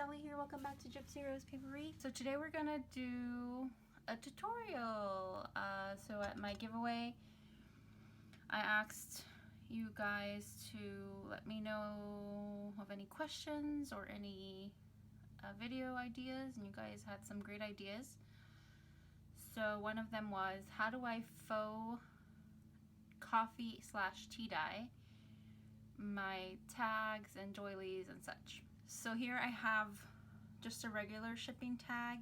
Sally here. Welcome back to Gypsy Rose Papery. So today we're gonna do a tutorial. So at my giveaway, I asked you guys to let me know of any questions or any video ideas, and you guys had some great ideas. So one of them was, how do I faux coffee / tea dye my tags and doilies and such? So here I have just a regular shipping tag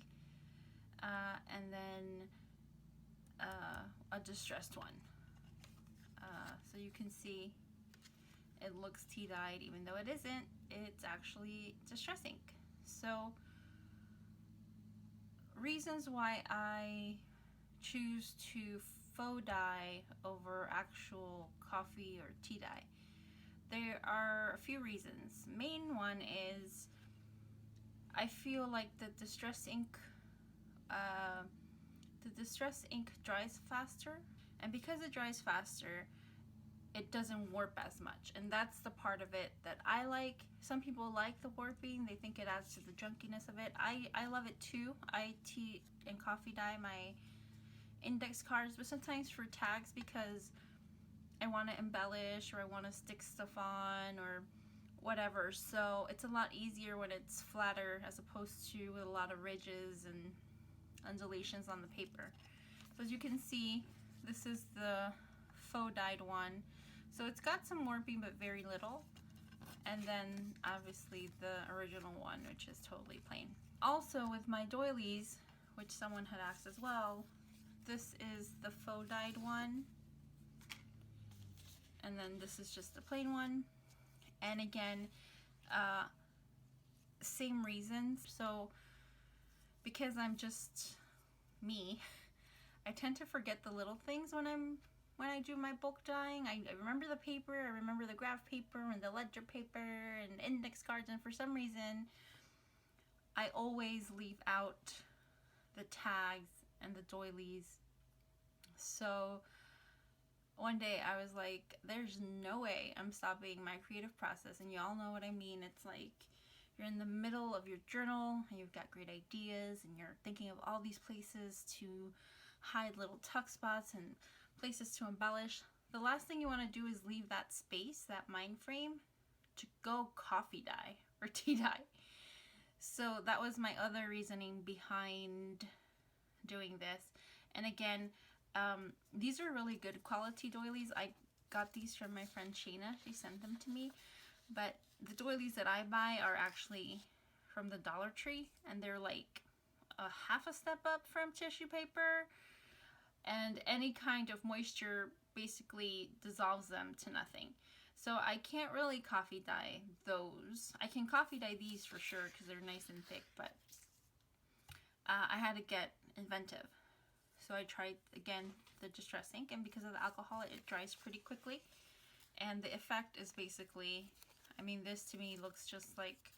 and then a distressed one. So you can see it looks tea dyed, even though it isn't. It's actually distress ink. So reasons why I choose to faux dye over actual coffee or tea dye. There are a few reasons. Main one is I feel like the distress ink dries faster, and because it dries faster, it doesn't warp as much, and that's the part of it that I like. Some people like the warping, they think it adds to the junkiness of it. I love it too. I tea and coffee dye my index cards, but sometimes for tags, because I want to embellish or I want to stick stuff on or whatever, so it's a lot easier when it's flatter as opposed to with a lot of ridges and undulations on the paper. So as you can see, this is the faux dyed one, so it's got some warping but very little, and then obviously the original one, which is totally plain. Also with my doilies, which someone had asked as well, this is the faux dyed one, and then this is just the plain one. And again, same reasons. So because I'm just me, I tend to forget the little things when I do my bulk dyeing. I remember the paper, I remember the graph paper and the ledger paper and index cards, and for some reason I always leave out the tags and the doilies. So one day I was like, there's no way I'm stopping my creative process, and y'all know what I mean. It's like you're in the middle of your journal and you've got great ideas and you're thinking of all these places to hide little tuck spots and places to embellish. The last thing you want to do is leave that space, that mind frame, to go coffee dye or tea dye. So that was my other reasoning behind doing this. And again, these are really good quality doilies. I got these from my friend Shayna. She sent them to me. But the doilies that I buy are actually from the Dollar Tree, and they're like a half a step up from tissue paper, and any kind of moisture basically dissolves them to nothing. So I can't really coffee dye those. I can coffee dye these for sure because they're nice and thick, but I had to get inventive. So I tried, again, the distress ink, and because of the alcohol, it dries pretty quickly. And the effect is basically, I mean, this to me looks just like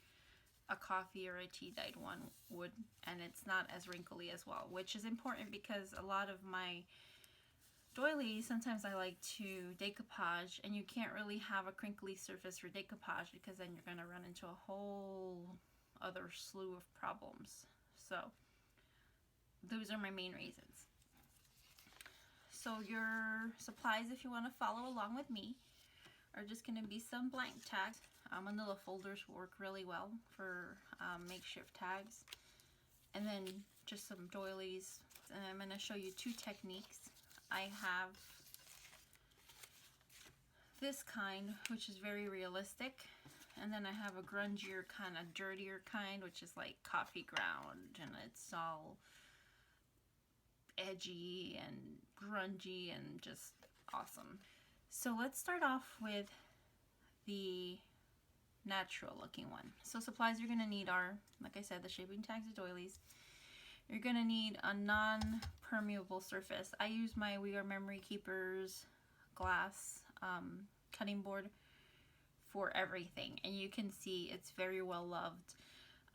a coffee or a tea dyed one would, and it's not as wrinkly as well, which is important because a lot of my doilies, sometimes I like to decoupage, and you can't really have a crinkly surface for decoupage because then you're going to run into a whole other slew of problems. So those are my main reasons. So your supplies, if you want to follow along with me, are just going to be some blank tags. Manila folders work really well for makeshift tags. And then just some doilies. And I'm going to show you two techniques. I have this kind, which is very realistic. And then I have a grungier, kind of dirtier kind, which is like coffee ground. And it's all edgy and grungy and just awesome. So let's start off with the natural looking one. So supplies you're going to need are, like I said, the shaping tags and doilies. You're going to need a non-permeable surface. I use my We Are Memory Keepers glass cutting board for everything, and you can see it's very well loved.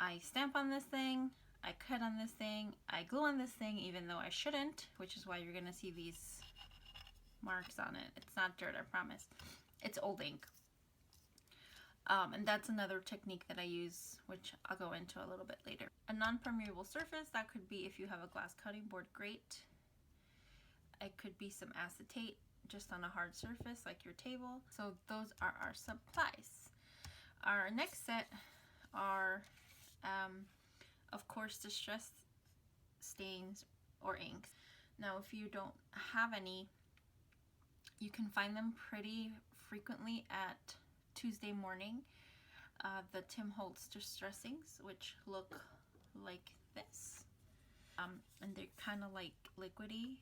I stamp on this thing, I cut on this thing, I glue on this thing, even though I shouldn't, which is why you're going to see these marks on it. It's not dirt, I promise. It's old ink. And that's another technique that I use, which I'll go into a little bit later. A non-permeable surface, that could be if you have a glass cutting board, great. It could be some acetate just on a hard surface like your table. So those are our supplies. Our next set are, of course, distress stains or inks. Now, if you don't have any, you can find them pretty frequently at Tuesday Morning. The Tim Holtz distressings, which look like this. And they're kind of like liquidy,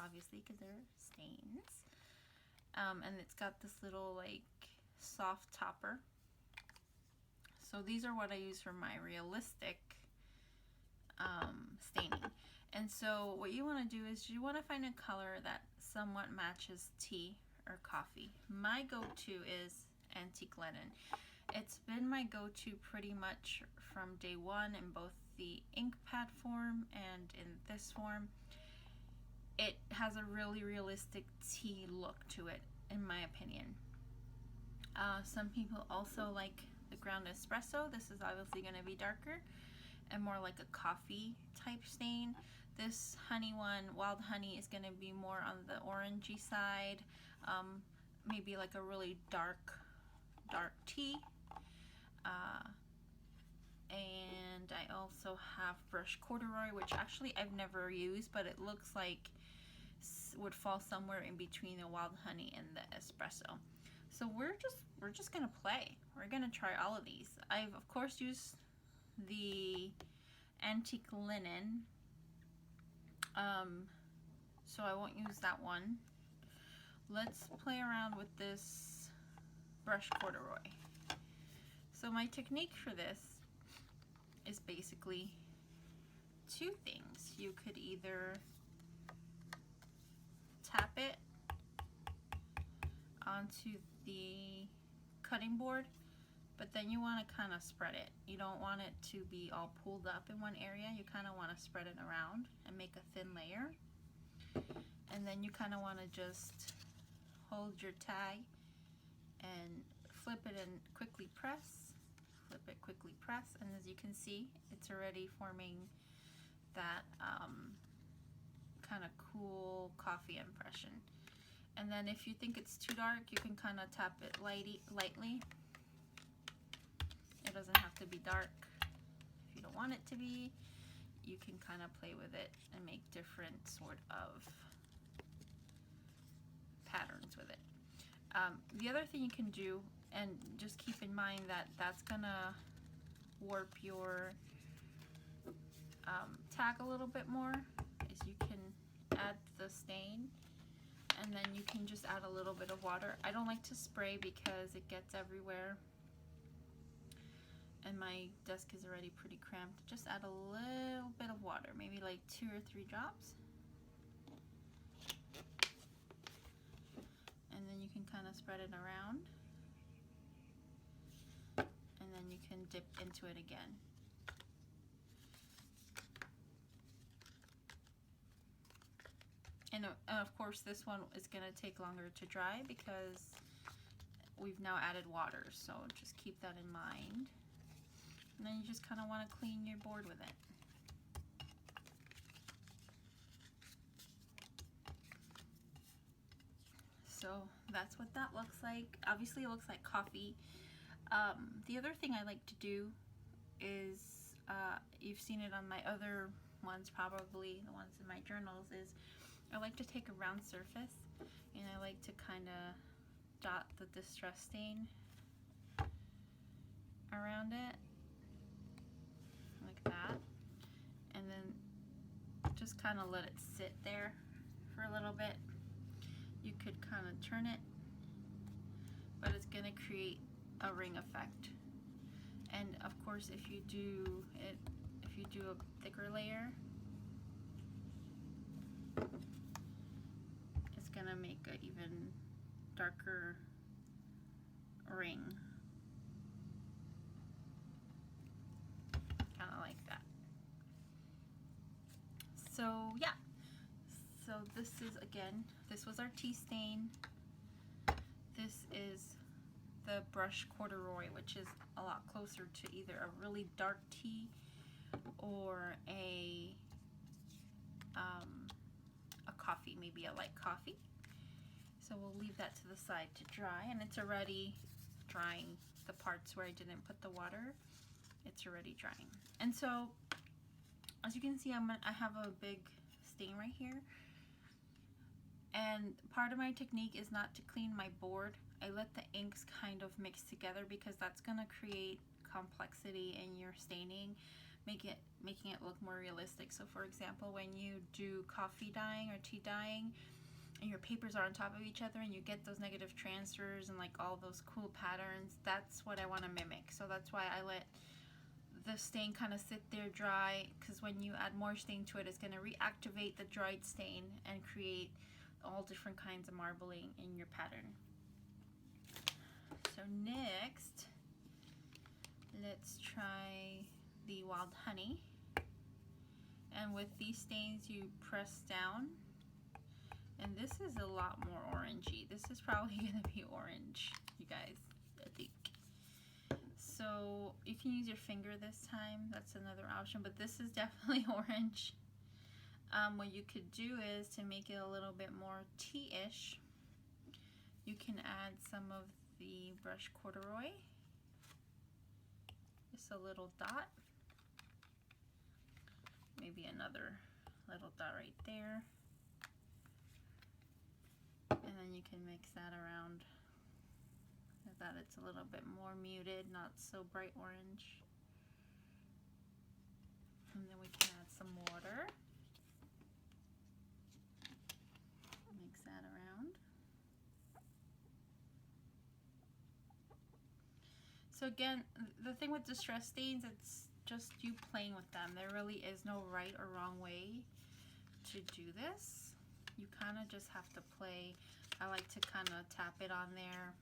obviously, because they're stains. And it's got this little like soft topper. So these are what I use for my realistic staining. And so what you want to do is you want to find a color that somewhat matches tea or coffee. My go-to is antique linen. It's been my go-to pretty much from day one in both the ink pad form and in this form. It has a really realistic tea look to it, in my opinion. Some people also like the ground espresso. This is obviously going to be darker and more like a coffee type stain. This honey one, wild honey, is going to be more on the orangey side, maybe like a really dark tea. And I also have brushed corduroy, which actually I've never used, but it looks like would fall somewhere in between the wild honey and the espresso. So we're just gonna play. We're gonna try all of these. I've of course used the antique linen, so I won't use that one. Let's play around with this brushed corduroy. So my technique for this is basically two things. You could either tap it onto the cutting board, but then you want to kind of spread it. You don't want it to be all pulled up in one area. You kind of want to spread it around and make a thin layer. And then you kind of want to just hold your tag and flip it and quickly press. Flip it, quickly press, and as you can see, it's already forming that kind of cool coffee impression. And then if you think it's too dark, you can kind of tap it lightly. It doesn't have to be dark. If you don't want it to be, you can kind of play with it and make different sort of patterns with it. The other thing you can do, and just keep in mind that that's gonna warp your tag a little bit more, is you can add the stain and then you can just add a little bit of water. I don't like to spray because it gets everywhere and my desk is already pretty cramped. Just add a little bit of water, maybe like 2 or 3 drops. And then you can kind of spread it around. And then you can dip into it again. And of course this one is going to take longer to dry because we've now added water, so just keep that in mind. And then you just kind of want to clean your board with it. So that's what that looks like. Obviously it looks like coffee. The other thing I like to do is, you've seen it on my other ones, probably the ones in my journals, is I like to take a round surface and I like to kind of dot the distress stain around it like that, and then just kind of let it sit there for a little bit. You could kind of turn it, but it's going to create a ring effect. And of course, if you do a thicker layer, it's going to make an even darker ring, kind of like that. So yeah, so this is, again, this was our tea stain. This is the brush corduroy, which is a lot closer to either a really dark tea or a coffee, maybe a light coffee. So we'll leave that to the side to dry, and it's already drying. The parts where I didn't put the water, it's already drying. And so as you can see, I have a big stain right here. And part of my technique is not to clean my board. I let the inks kind of mix together because that's gonna create complexity in your staining, making it look more realistic. So for example, when you do coffee dyeing or tea dyeing and your papers are on top of each other and you get those negative transfers and like all those cool patterns, that's what I want to mimic. So that's why I let the stain kind of sit there dry, because when you add more stain to it, it's going to reactivate the dried stain and create all different kinds of marbling in your pattern. So next, let's try the wild honey. And with these stains, you press down, and this is a lot more orangey. This is probably going to be orange, you guys, I think. So you can use your finger this time. That's another option, but this is definitely orange. What you could do is, to make it a little bit more tea-ish, you can add some of the brush corduroy. Just a little dot. Maybe another little dot right there. And then you can mix that around so that it's a little bit more muted, not so bright orange. And then we can add some water. Mix that around. So again, the thing with distress stains, it's just you playing with them. There really is no right or wrong way to do this. You kind of just have to play. I like to kind of tap it on there.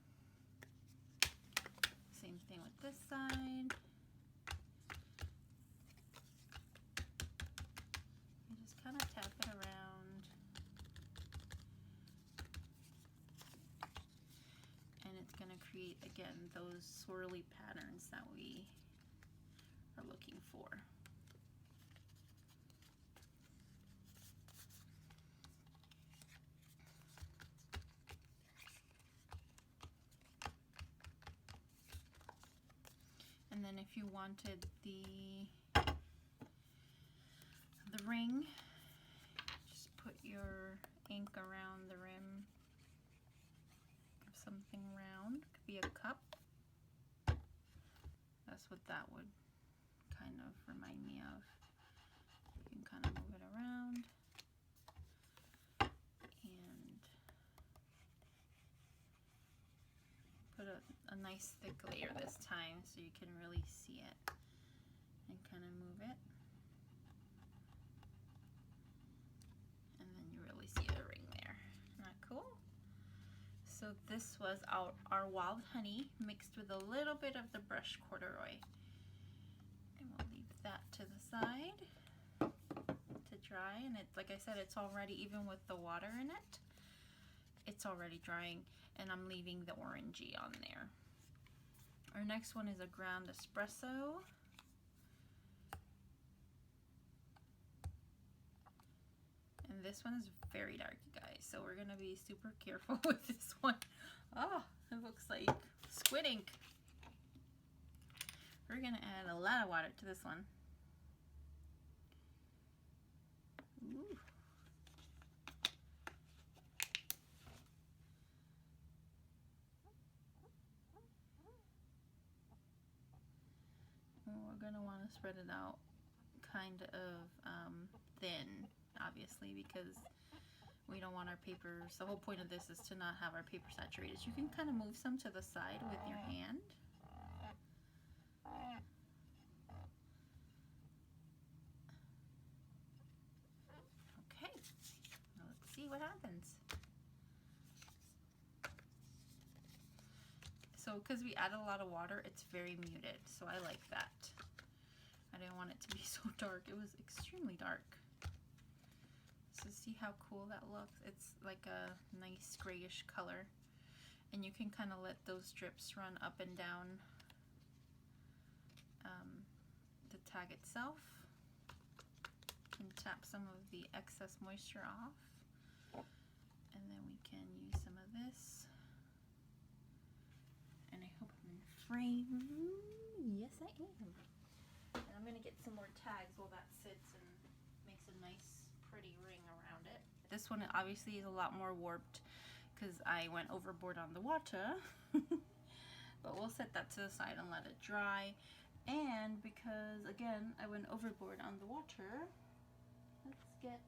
Same thing with this side. You just kind of tap it around. And it's going to create, again, those swirly patterns that we are looking for. And then if you wanted the ring, just put your ink around the rim of something round. Could be a cup. That's what that would kind of remind me of. You can kind of move it around and put a nice thick layer this time so you can really see it, and kind of move it, and then you really see the ring there. Isn't that cool? So this was our wild honey mixed with a little bit of the brush corduroy, and we'll leave that to the side to dry. And it's, like I said, it's already, even with the water in it, it's already drying, and I'm leaving the orangey on there. Our next one is a ground espresso. And this one is very dark, you guys, so we're gonna be super careful with this one. Oh, it looks like squid ink. We're gonna add a lot of water to this one. Ooh. We're gonna want to spread it out kind of thin, obviously, because we don't want our papers. The whole point of this is to not have our paper saturated. You can kind of move some to the side with your hand. Okay, now let's see what happens. So because we added a lot of water, it's very muted, so I like that. I didn't want it to be so dark. It was extremely dark. So see how cool that looks? It's like a nice grayish color. And you can kind of let those drips run up and down the tag itself. And tap some of the excess moisture off. And then we can use some of this. And I hope I'm in frame. Yes, I am. And I'm going to get some more tags while that sits and makes a nice, pretty ring around it. This one obviously is a lot more warped because I went overboard on the water. But we'll set that to the side and let it dry. And because, again, I went overboard on the water, let's get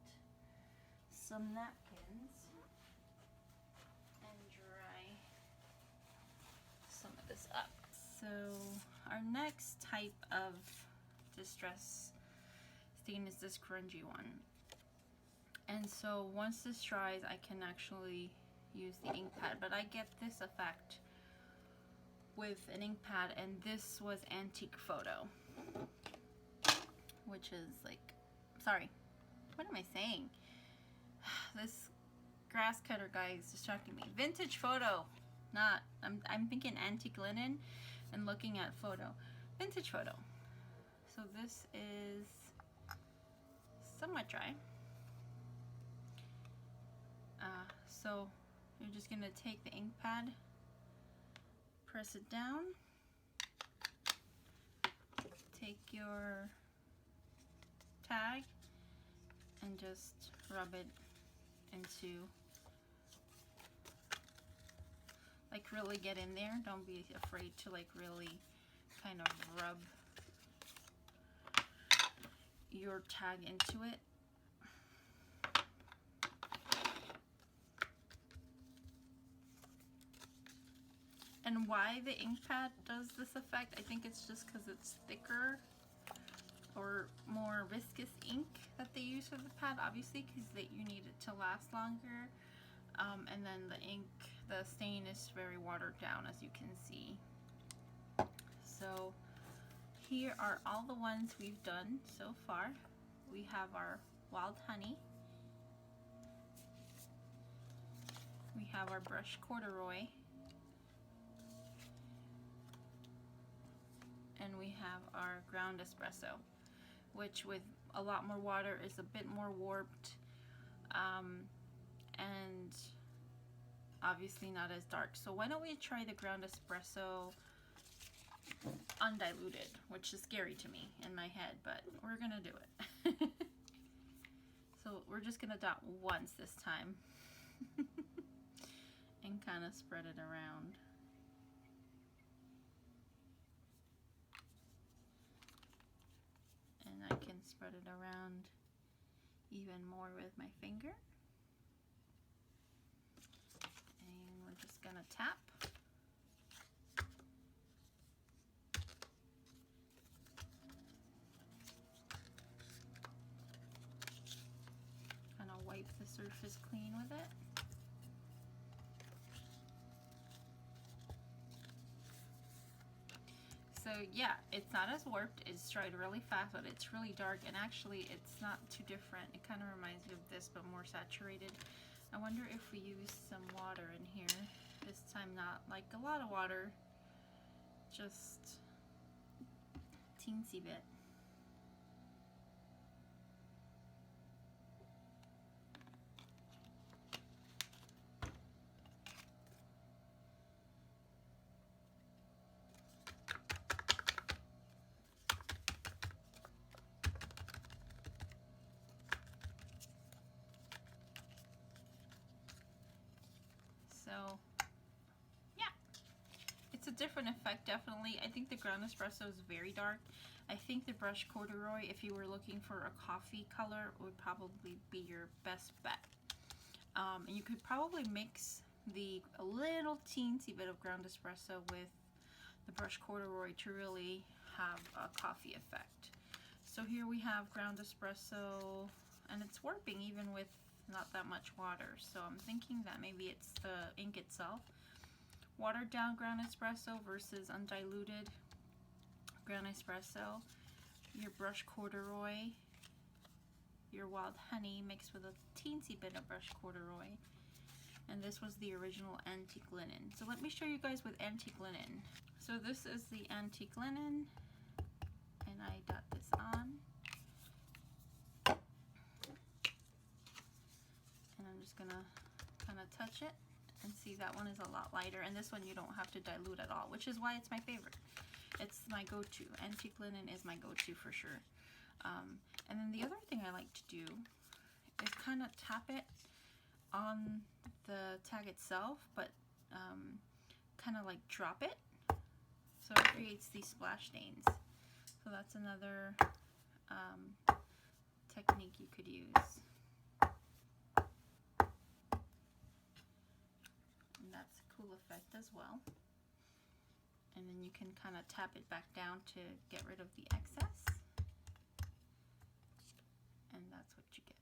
some napkins and dry some of this up. So our next type of distress stain is this grungy one. And so once this dries, I can actually use the ink pad, but I get this effect with an ink pad, and this was Antique Photo, which is like, sorry, what am I saying? This grass cutter guy is distracting me. Vintage Photo, not, I'm thinking Antique Linen and looking at Photo. Vintage Photo. So this is somewhat dry. So you're just gonna take the ink pad, press it down, take your tag and just rub it into, like, really get in there. Don't be afraid to like really kind of rub your tag into it. And why the ink pad does this effect, I think it's just because it's thicker or more viscous ink that they use for the pad, obviously, because you need it to last longer. And then the ink, the stain is very watered down, as you can see. So here are all the ones we've done so far. We have our wild honey. We have our brushed corduroy. And we have our ground espresso, which with a lot more water is a bit more warped, and obviously not as dark. So why don't we try the ground espresso undiluted, which is scary to me in my head, but we're gonna do it. So we're just gonna dot once this time and kind of spread it around. And I can spread it around even more with my finger. And we're just gonna tap. Kind of wipe the surface clean with it. So yeah, it's not as warped, it's dried really fast, but it's really dark, and actually it's not too different. It kind of reminds me of this, but more saturated. I wonder if we use some water in here. This time not like a lot of water, just teensy bit. So yeah, it's a different effect, definitely. I think the ground espresso is very dark. I think the brushed corduroy, if you were looking for a coffee color, would probably be your best bet. And you could probably mix a little teensy bit of ground espresso with the brushed corduroy to really have a coffee effect. So here we have ground espresso, and it's warping even with not that much water. So I'm thinking that maybe it's the ink itself. Watered down ground espresso versus undiluted ground espresso. Your brushed corduroy, your wild honey mixed with a teensy bit of brushed corduroy. and this was the original antique linen. So let me show you guys with antique linen. So this is the antique linen, and I dot this on. And I'm just gonna kind of touch it and see that one is a lot lighter, and this one you don't have to dilute at all, which is why it's my favorite. It's my go-to. Antique linen is my go-to for sure. And then the other thing I like to do is kind of tap it on the tag itself, but kind of like drop it, so it creates these splash stains. So that's another technique you could use. And that's a cool effect as well. And then you can kind of tap it back down to get rid of the excess. And that's what you get.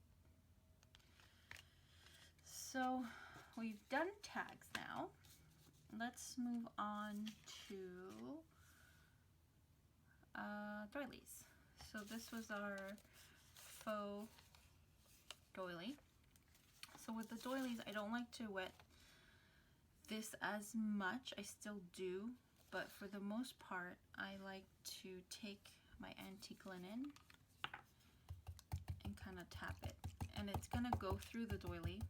So we've done tags now. Let's move on to doilies. So this was our faux doily. So with the doilies, I don't like to wet this as much. I still do, but for the most part, I like to take my antique linen and kind of tap it, and it's gonna go through the doily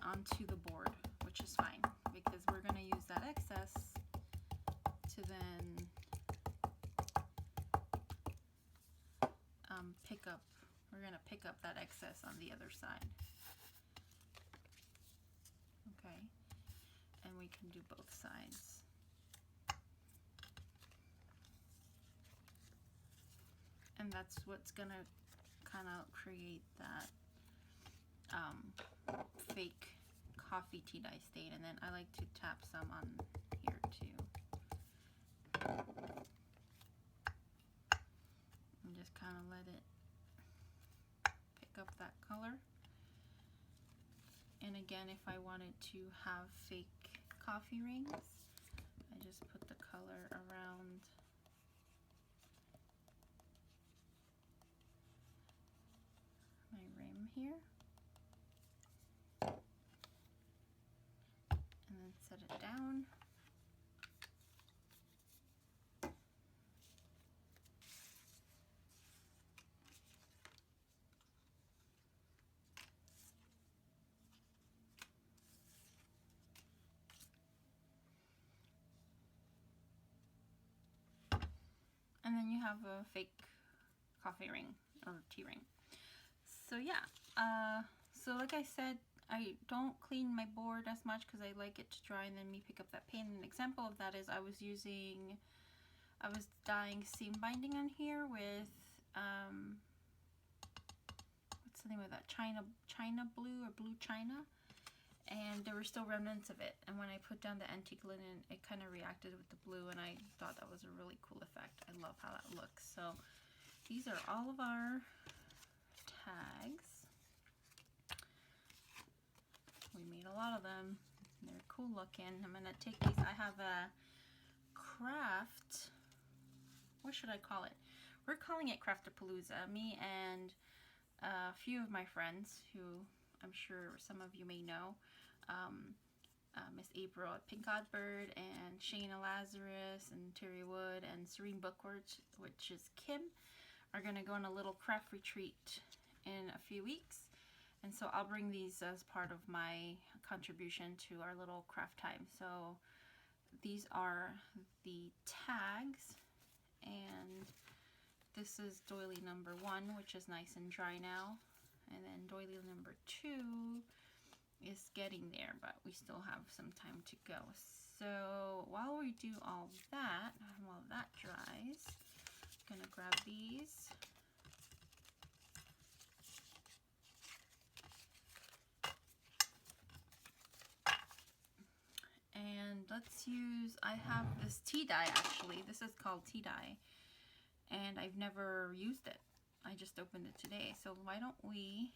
onto the board, which is fine because we're gonna use that excess to then we're gonna pick up that excess on the other side. Okay, and we can do both sides. And that's what's gonna kind of create that fake coffee tea dye stain. And then I like to tap some on here too. And just kind of let it pick up that color. And again, if I wanted to have fake coffee rings, I just put the color around my rim here. And then set it down. And then you have a fake coffee ring or tea ring. So yeah, so like I said, I don't clean my board as much because I like it to dry and then me pick up that paint. An example of that is I was dyeing seam binding on here with what's the name of that, China blue or blue china, and there were still remnants of it, and when I put down the antique linen, it kind of reacted with the blue, and I thought that was a really cool effect. I love how that looks. So these are all of our tags. We made a lot of them. They're cool looking. I'm gonna take these. I have a craft, what should I call it? We're calling it Craftapalooza. Me and a few of my friends who I'm sure some of you may know, Miss April at Pink Odd Bird, and Shayna Lazarus, and Terry Wood, and Serene Bookworth, which is Kim, are gonna go on a little craft retreat in a few weeks. And so I'll bring these as part of my contribution to our little craft time. So these are the tags, and this is doily number 1, which is nice and dry now. And then doily number 2 is getting there, but we still have some time to go. So while we do all that, while that dries, I'm gonna grab these. And let's use, I have this tea dye actually. This is called tea dye, and I've never used it. I just opened it today. So why don't we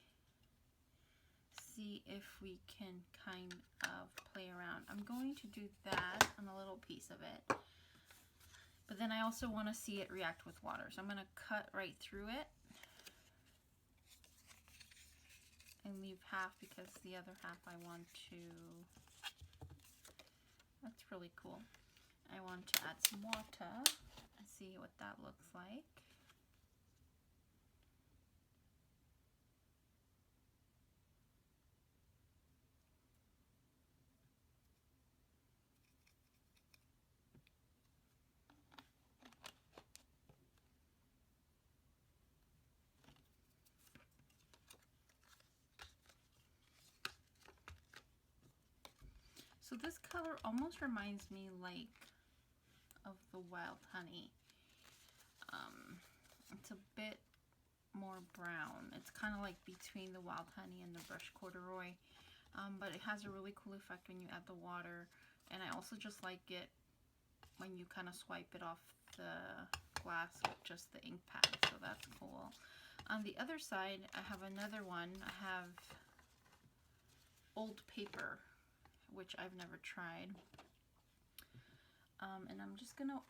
see if we can kind of play around. I'm going to do that on a little piece of it. But then I also want to see it react with water. So I'm going to cut right through it and leave half because the other half I want to, that's really cool. I want to add some water and see what that looks like. So this color almost reminds me like of the wild honey. It's a bit more brown. It's kind of like between the wild honey and the brushed corduroy, but it has a really cool effect when you add the water. And I also just like it when you kind of swipe it off the glass with just the ink pad, so that's cool. On the other side, I have another one. I have old paper, which I've never tried. And I'm just gonna,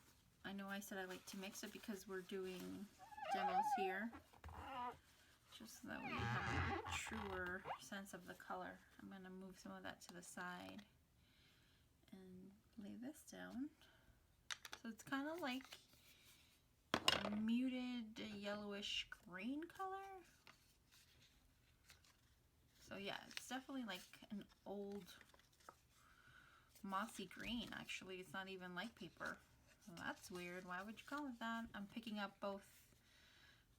I know I said I like to mix it because we're doing demos here, just so that we have a truer sense of the color. I'm gonna move some of that to the side and lay this down. So it's kind of like a muted yellowish green color. So yeah, it's definitely like an old mossy green. Actually, it's not even like paper. Well, that's weird. Why would you call it that? I'm picking up both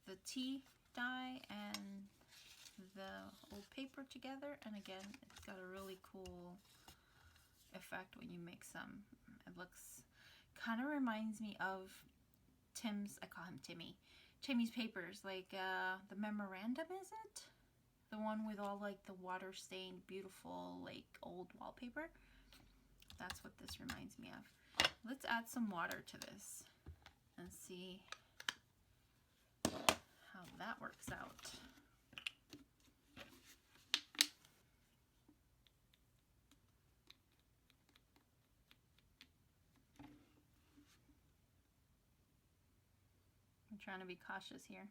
the tea dye and the old paper together, and again, it's got a really cool effect when you mix them. It looks, kind of reminds me of Tim's, I call him Timmy, Timmy's papers, like the memorandum, is it? The one with all like the water stained beautiful like old wallpaper. That's what this reminds me of. Let's add some water to this and see how that works out. I'm trying to be cautious here.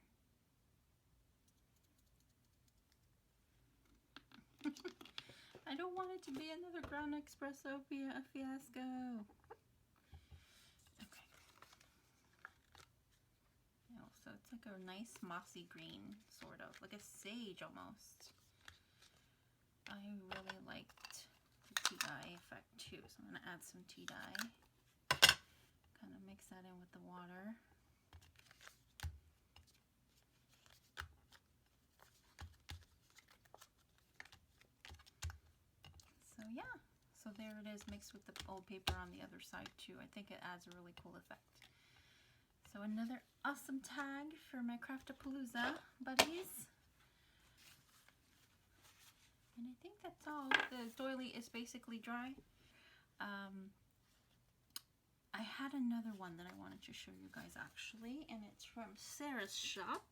I don't want it to be another ground espresso fiasco. Okay. Oh, so it's like a nice mossy green, sort of, like a sage almost. I really liked the tea dye effect too, so I'm going to add some tea dye. Kind of mix that in with the water. So yeah, so there it is, mixed with the old paper on the other side too. I think it adds a really cool effect. So another awesome tag for my Craftapalooza buddies. And I think that's all. The doily is basically dry. I had another one that I wanted to show you guys actually, and it's from Sarah's shop.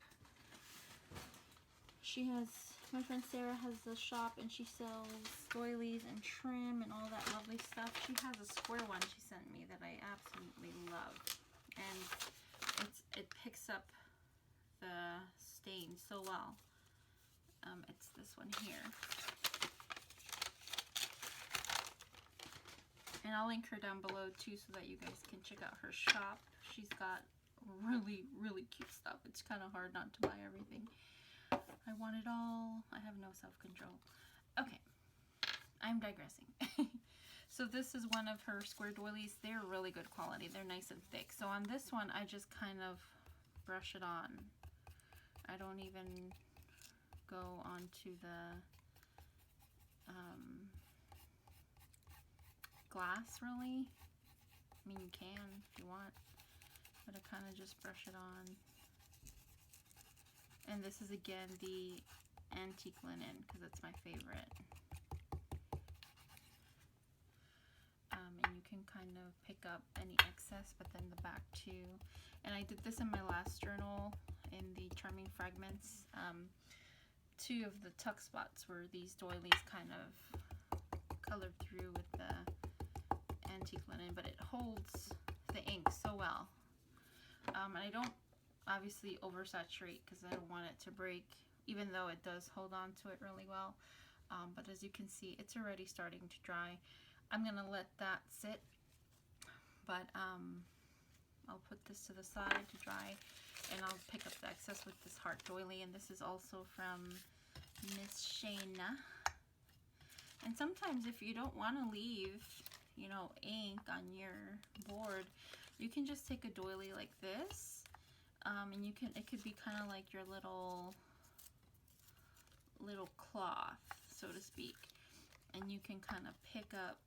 She has, my friend Sarah has a shop and she sells doilies and trim and all that lovely stuff. She has a square one she sent me that I absolutely love. And it picks up the stain so well. It's this one here. And I'll link her down below too so that you guys can check out her shop. She's got really, really cute stuff. It's kind of hard not to buy everything. I want it all. I have no self-control. Okay, I'm digressing. So this is one of her square doilies. They're really good quality. They're nice and thick. So on this one, I just kind of brush it on. I don't even go onto the glass really. I mean, you can if you want, but I kind of just brush it on. And this is again the antique linen because it's my favorite. And you can kind of pick up any excess, but then the back too. And I did this in my last journal in the Charming Fragments. Two of the tuck spots were these doilies kind of colored through with the antique linen, but it holds the ink so well. And I don't obviously oversaturate because I don't want it to break even though it does hold on to it really well. But as you can see, it's already starting to dry. I'm gonna let that sit, but I'll put this to the side to dry, and I'll pick up the excess with this heart doily. And this is also from Miss Shayna. And sometimes if you don't want to leave, you know, ink on your board, you can just take a doily like this, and you can, it could be kind of like your little cloth, so to speak, and you can kind of pick up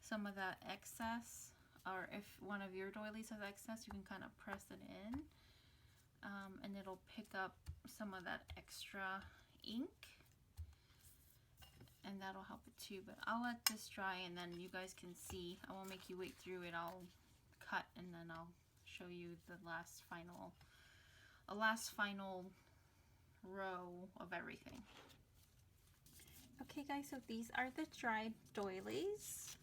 some of that excess, or if one of your doilies has excess, you can kind of press it in, and it'll pick up some of that extra ink, and that'll help it too. But I'll let this dry, and then you guys can see. I won't make you wait through it. I'll cut, and then I'll show you the last final row of everything. Okay guys, so these are the dried doilies.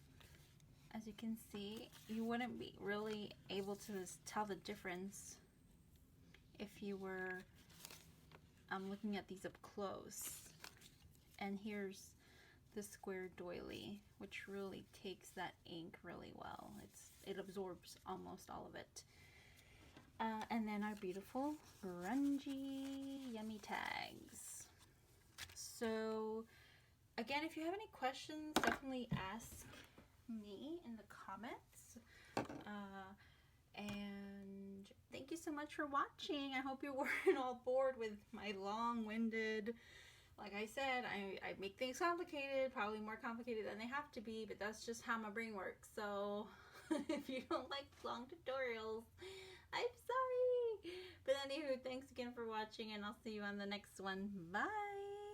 As you can see, you wouldn't be really able to tell the difference if you were looking at these up close. And here's the square doily, which really takes that ink really well. It absorbs almost all of it. And then our beautiful grungy yummy tags. So again, if you have any questions, definitely ask me in the comments. And thank you so much for watching. I hope you weren't all bored with my long-winded, like I said, I make things complicated, probably more complicated than they have to be, but that's just how my brain works. So if you don't like long tutorials, I'm sorry. But anywho, thanks again for watching, and I'll see you on the next one. Bye.